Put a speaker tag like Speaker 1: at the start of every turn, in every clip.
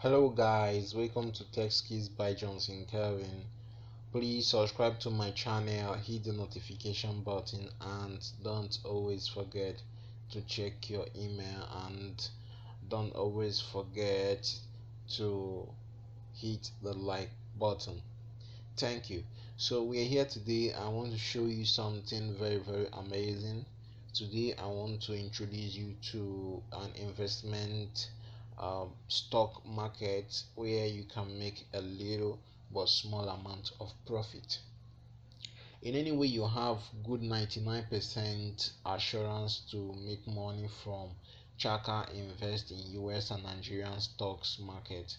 Speaker 1: Hello guys, welcome to Tech Skills by Johnson Kelvin. Please subscribe to my channel, hit the notification button, and don't always forget to check your email, and don't always forget to hit the like button. Thank you. So we are here today. I want to show you something very amazing. Today I want to introduce you to an investment stock market where you can make a little but small amount of profit. In any way, you have good 99% assurance to make money from Chaka invest in US and Nigerian stocks market.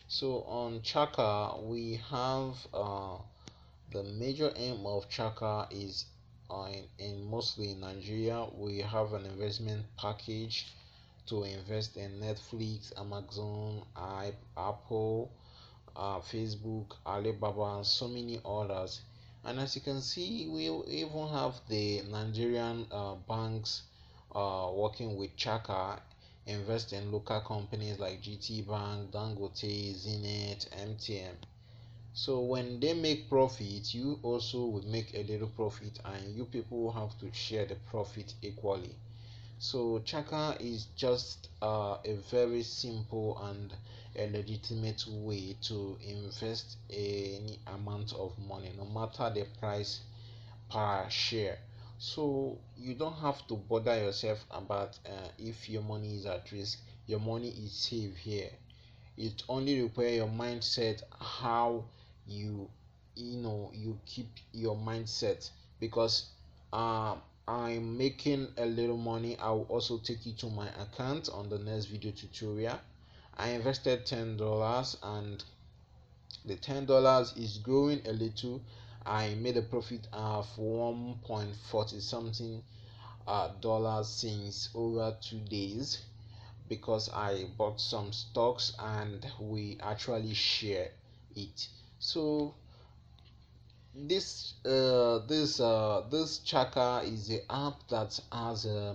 Speaker 1: So on Chaka we have the major aim of Chaka is in mostly in Nigeria. We have an investment package to invest in Netflix, Amazon, Apple, Facebook, Alibaba, and so many others. And as you can see, we even have the Nigerian banks working with Chaka, invest in local companies like GT Bank, Dangote, Zenith, MTN. So when they make profit, you also will make a little profit, and you people have to share the profit equally. So Chaka is just a very simple and a legitimate way to invest any amount of money, no matter the price per share. So you don't have to bother yourself about if your money is at risk. Your money is safe here. It only requires your mindset, how you you keep your mindset. Because I'm making a little money, I will also take you to my account on the next video tutorial. I invested $10, and the $10 is growing a little. I made a profit of 1.40 something dollars since over 2 days, because I bought some stocks and we actually share it. So this Chaka is a app that has a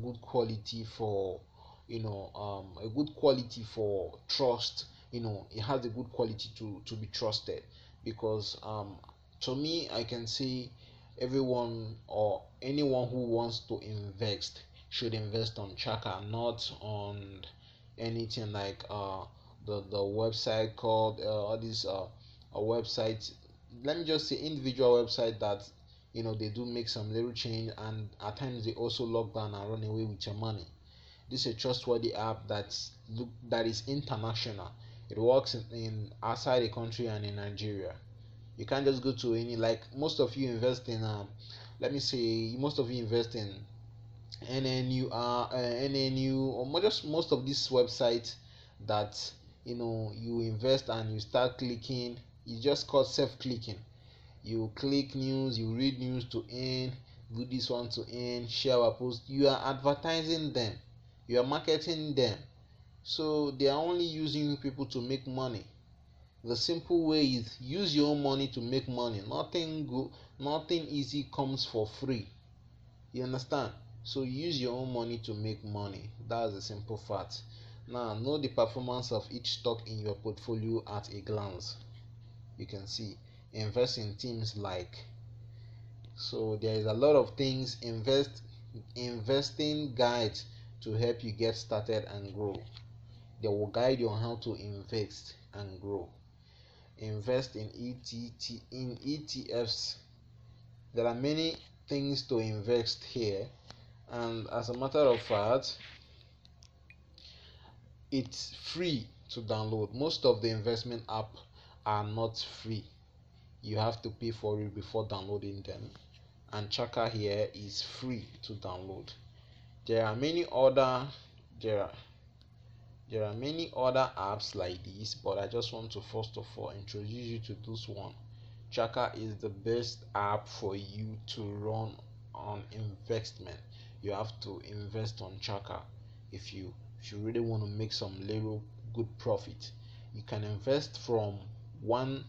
Speaker 1: good quality for a good quality for trust. It has a good quality to be trusted, because to me, I can say everyone or anyone who wants to invest should invest on Chaka, not on anything like the website called all these a website, let me just say individual website that they do make some little change, and at times they also lock down and run away with your money. This is a trustworthy app that is international. It works in outside the country and in Nigeria. You can't just go to any, like most of you invest in let me say most of you invest in NNU, or just most of these websites that you invest and you start clicking. It's just called self-clicking. You click news, you read news to earn, do this one to earn, share our post. You are advertising them, you are marketing them. So they are only using people to make money. The simple way is use your own money to make money. Nothing easy comes for free. You understand? So use your own money to make money. That's the simple fact. Now know the performance of each stock in your portfolio at a glance. You can see invest in teams like, so there is a lot of things. Investing guides to help you get started and grow. They will guide you on how to invest and grow. Invest in ETFs. There are many things to invest here, and as a matter of fact, it's free to download. Most of the investment app are not free. You have to pay for it before downloading them, and Chaka here is free to download. There are many other apps like this, but I just want to first of all introduce you to this one. Chaka is the best app for you to run on investment. You have to invest on Chaka if you really want to make some little good profit. You can invest from $1,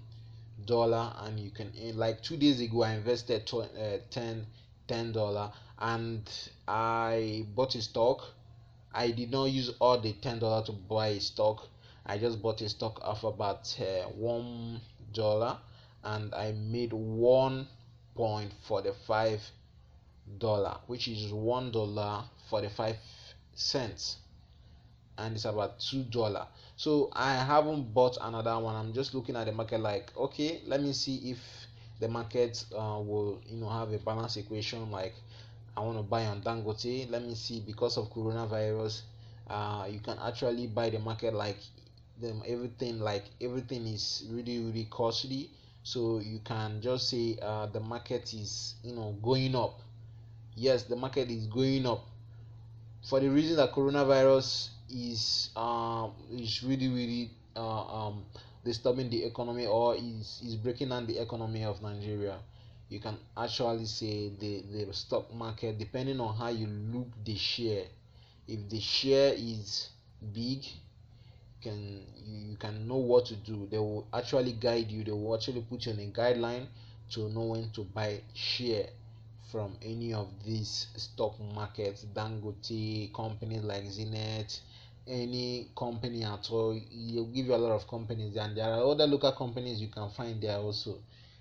Speaker 1: and you can earn. Like 2 days ago, I invested $10, and I bought a stock. I did not use all the $10 to buy a stock. I just bought a stock of about $1, and I made $1.45, which is $1.45, and it's about $2. So I haven't bought another one. I'm just looking at the market like, okay, let me see if the market will have a balance equation. Like, I want to buy on Dangote. Let me see, because of coronavirus, you can actually buy the market like them everything is really really costly. So you can just say the market is going up. Yes, the market is going up for the reason that coronavirus is really really disturbing the economy, or is breaking down the economy of Nigeria. You can actually say the stock market, depending on how you look the share. If the share is big, you can know what to do. They will actually guide you. They will actually put you on a guideline to know when to buy share from any of these stock markets, Dangote, companies like Zenith, any company at all. He'll give you a lot of companies, and there are other local companies you can find there also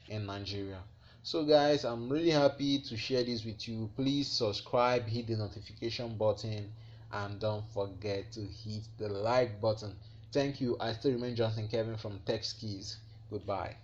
Speaker 1: in Nigeria. So guys, I'm really happy to share this with you. Please subscribe, hit the notification button, and don't forget to hit the like button. Thank you. I still remain Johnson Kevin from Tech Skills. Goodbye.